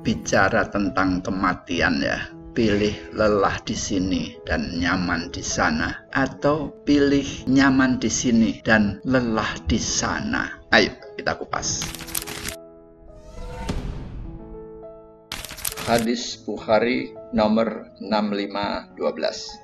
bicara tentang kematian ya. Pilih lelah di sini dan nyaman di sana, atau pilih nyaman di sini dan lelah di sana? Ayo kita kupas. Hadis Bukhari nomor 6512.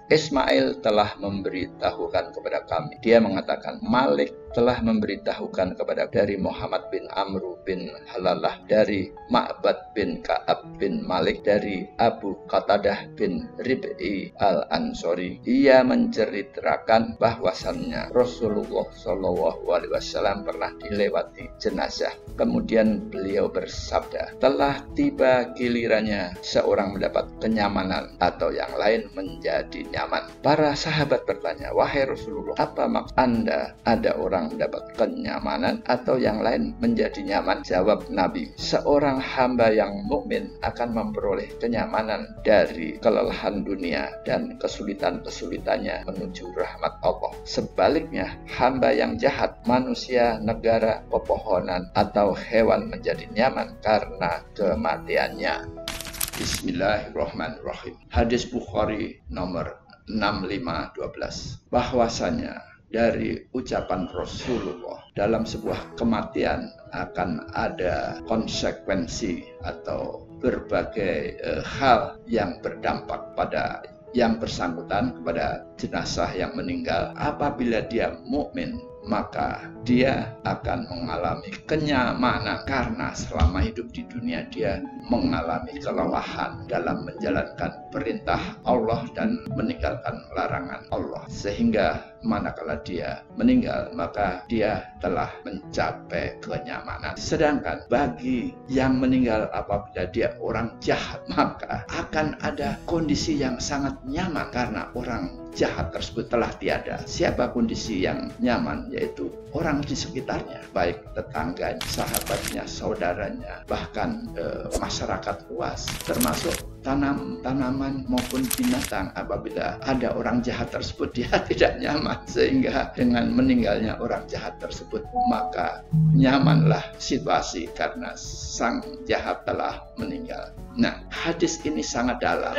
Ismail telah memberitahukan kepada kami. Dia mengatakan, Malik telah memberitahukan kepada dari Muhammad bin Amru bin Halalah, dari Ma'bad bin Ka'ab bin Malik, dari Abu Qatadah bin Rib'i al-Ansori. Ia menceritakan bahwasannya Rasulullah SAW pernah dilewati jenazah. Kemudian beliau bersabda, telah tiba gilirannya seorang mendapat kenyamanan atau yang lain menjadi nyaman. Para sahabat bertanya, wahai Rasulullah, apa maksud Anda ada orang mendapat kenyamanan atau yang lain menjadi nyaman? Jawab Nabi, seorang hamba yang mukmin akan memperoleh kenyamanan dari kelelahan dunia dan kesulitan-kesulitannya menuju rahmat Allah. Sebaliknya, hamba yang jahat, manusia, negara, pepohonan, atau hewan menjadi nyaman karena kematiannya. Bismillahirrahmanirrahim. Hadis Bukhari nomor 6512. Bahwasanya dari ucapan Rasulullah, dalam sebuah kematian akan ada konsekuensi atau berbagai hal yang berdampak pada yang bersangkutan, kepada jenazah yang meninggal. Apabila dia mukmin, maka dia akan mengalami kenyamanan karena selama hidup di dunia dia mengalami kelelahan dalam menjalankan perintah Allah dan meninggalkan larangan Allah, sehingga manakala dia meninggal maka dia telah mencapai kenyamanan. Sedangkan bagi yang meninggal apabila dia orang jahat, maka akan ada kondisi yang sangat nyaman karena orang jahat tersebut telah tiada. Siapa kondisi yang nyaman? Yaitu orang di sekitarnya, baik tetangganya, sahabatnya, saudaranya, bahkan masyarakat luas, termasuk tanaman maupun binatang. Apabila ada orang jahat tersebut, dia tidak nyaman, sehingga dengan meninggalnya orang jahat tersebut maka nyamanlah situasi karena sang jahat telah meninggal. Nah, hadis ini sangat dalam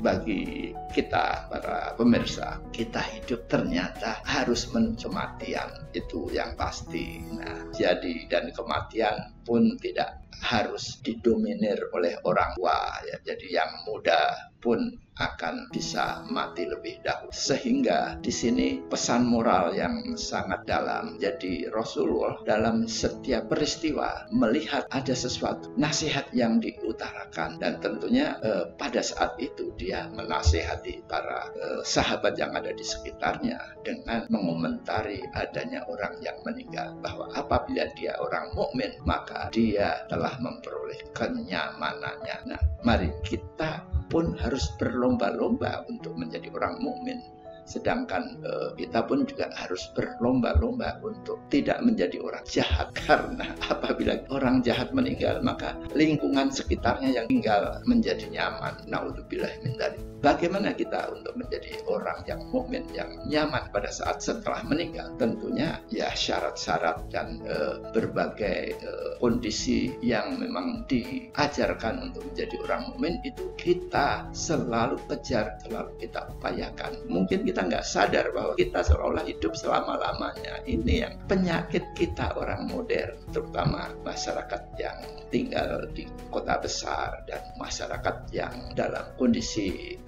bagi kita para pemirsa. Kita hidup ternyata harus menuju kematian, itu yang pasti. Nah, jadi dan kematian pun tidak harus didominir oleh orang tua ya. Jadi yang muda pun akan bisa mati lebih dahulu. Sehingga di sini pesan moral yang sangat dalam. Jadi Rasulullah dalam setiap peristiwa melihat ada sesuatu nasihat yang diutarakan, dan tentunya pada saat itu dia menasihati para sahabat yang ada di sekitarnya dengan mengomentari adanya orang yang meninggal, bahwa apabila dia orang mukmin maka dia telah memperoleh kenyamanannya. Nah, mari kita pun harus berlomba-lomba untuk menjadi orang mukmin. Sedangkan kita pun juga harus berlomba-lomba untuk tidak menjadi orang jahat, karena apabila orang jahat meninggal maka lingkungan sekitarnya yang tinggal menjadi nyaman. Naudzubillah min dzalik. Bagaimana kita untuk menjadi orang yang mukmin, yang nyaman pada saat setelah meninggal? Tentunya ya syarat-syarat dan berbagai kondisi yang memang diajarkan untuk menjadi orang mukmin itu kita selalu kejar, selalu kita upayakan. Mungkin kita nggak sadar bahwa kita seolah hidup selama-lamanya. Ini yang penyakit kita orang modern, terutama masyarakat yang tinggal di kota besar dan masyarakat yang dalam kondisi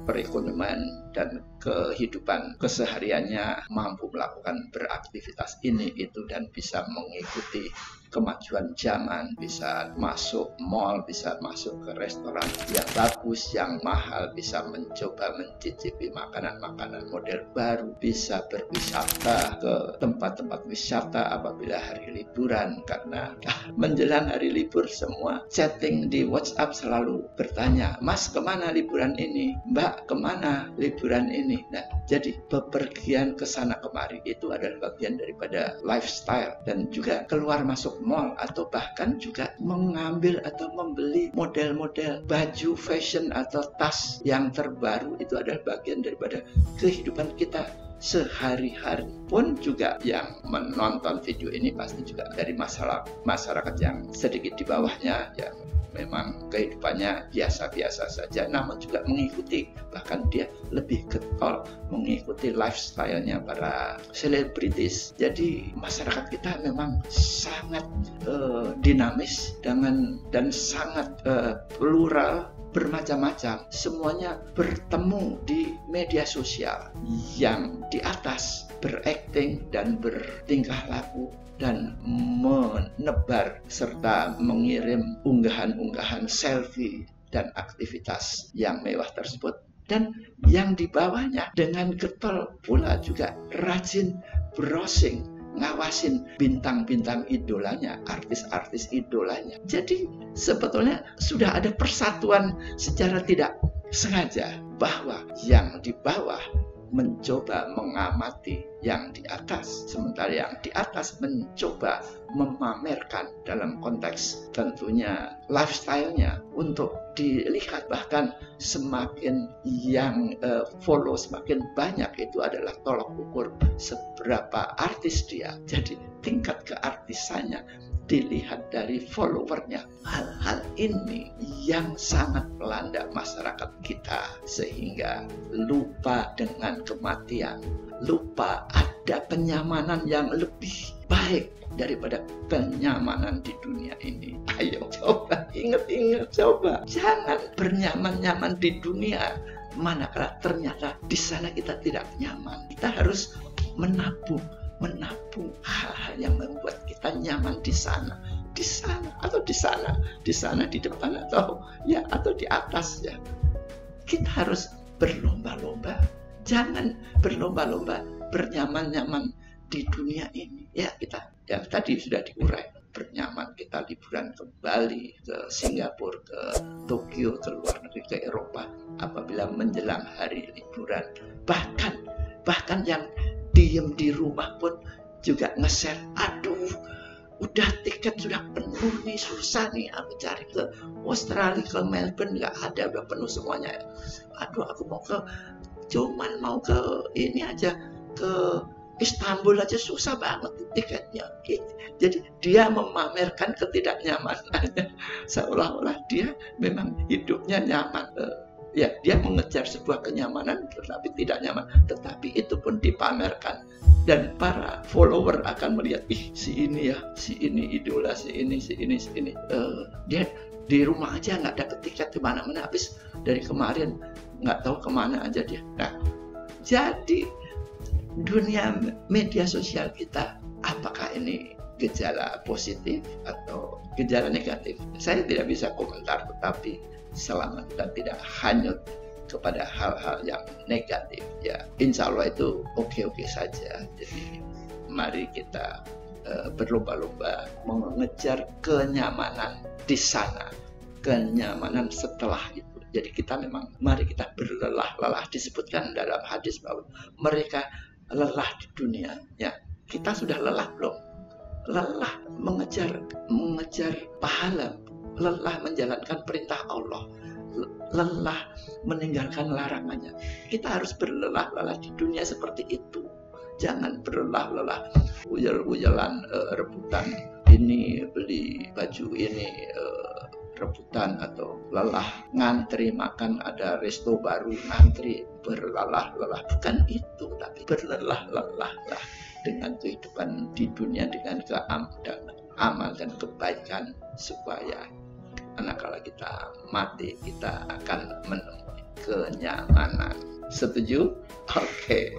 perekonomian dan kehidupan kesehariannya mampu melakukan beraktivitas ini itu dan bisa mengikuti kemajuan zaman, bisa masuk mall, bisa masuk ke restoran yang bagus, yang mahal, bisa mencoba mencicipi makanan-makanan model baru, bisa berwisata ke tempat-tempat wisata apabila hari liburan, karena menjelang hari libur semua chatting di WhatsApp selalu bertanya, Mas kemana liburan ini? Mbak kemana liburan ini? Nah, jadi bepergian ke sana kemari itu adalah bagian daripada lifestyle, dan juga keluar masuk mall atau bahkan juga mengambil atau membeli model-model baju fashion atau tas yang terbaru itu adalah bagian daripada kehidupan kita sehari-hari. Pun juga yang menonton video ini pasti juga dari masyarakat yang sedikit di bawahnya, yang memang kehidupannya biasa-biasa saja, namun juga mengikuti, bahkan dia lebih getol mengikuti lifestyle-nya para selebritis. Jadi masyarakat kita memang sangat dinamis dan sangat plural, bermacam-macam, semuanya bertemu di media sosial. Yang di atas berakting dan bertingkah laku dan menebar serta mengirim unggahan-unggahan selfie dan aktivitas yang mewah tersebut. Dan yang di bawahnya dengan getol pula juga rajin browsing, ngawasin bintang-bintang idolanya, artis-artis idolanya. Jadi sebetulnya sudah ada persatuan secara tidak sengaja bahwa yang di bawah mencoba mengamati yang di atas, sementara yang di atas mencoba memamerkan dalam konteks tentunya lifestyle-nya untuk dilihat. Bahkan semakin yang follow semakin banyak, itu adalah tolok ukur seberapa artis dia. Jadi tingkat keartisannya dilihat dari followernya. Hal-hal ini yang sangat melanda masyarakat kita, sehingga lupa dengan kematian, lupa ada kenyamanan yang lebih baik daripada kenyamanan di dunia ini. Ayo coba ingat-ingat, coba jangan bernyaman-nyaman di dunia manakala ternyata di sana kita tidak nyaman. Kita harus menabung hal-hal yang membuat kita nyaman di sana atau di sana di depan atau di atas ya. Kita harus berlomba-lomba, jangan berlomba-lomba bernyaman-nyaman di dunia ini ya. Kita yang tadi sudah diurai, bernyaman kita liburan ke Bali, ke Singapura, ke Tokyo, ke luar negeri, ke Eropa apabila menjelang hari liburan. Bahkan yang diem di rumah pun juga nge-share, aduh udah tiket sudah penuh nih, susah nih aku cari ke Australia, ke Melbourne, nggak ada, udah penuh semuanya. Aduh aku cuman mau ke ini aja, ke Istanbul aja susah banget tiketnya. Jadi dia memamerkan ketidaknyamanannya, seolah-olah dia memang hidupnya nyaman. Ya, dia mengejar sebuah kenyamanan tetapi tidak nyaman, tetapi itu pun dipamerkan dan para follower akan melihat, si ini idola, si ini dia di rumah aja nggak dapet tiket kemana-mana, habis dari kemarin nggak tahu kemana aja dia. Nah, jadi dunia media sosial kita, apakah ini gejala positif atau gejala negatif? Saya tidak bisa komentar, tetapi selama kita tidak hanyut kepada hal-hal yang negatif ya, insya Allah itu oke-oke saja. Jadi mari kita berlomba-lomba mengejar kenyamanan di sana, kenyamanan setelah itu. Jadi kita memang mari kita berlelah-lelah, disebutkan dalam hadis bahwa mereka lelah di dunia ya. Kita sudah lelah belum? Lelah mengejar pahala, lelah menjalankan perintah Allah, lelah meninggalkan larangannya. Kita harus berlelah-lelah di dunia seperti itu. Jangan berlelah-lelah uyel-uyelan, rebutan ini, beli baju ini, rebutan, atau lelah ngantri makan, ada resto baru ngantri, berlelah-lelah. Bukan itu, tapi berlelah-lelah dengan kehidupan di dunia, dengan amal dan kebaikan, supaya manakala kita mati kita akan menemui kenyamanan. Setuju? Oke.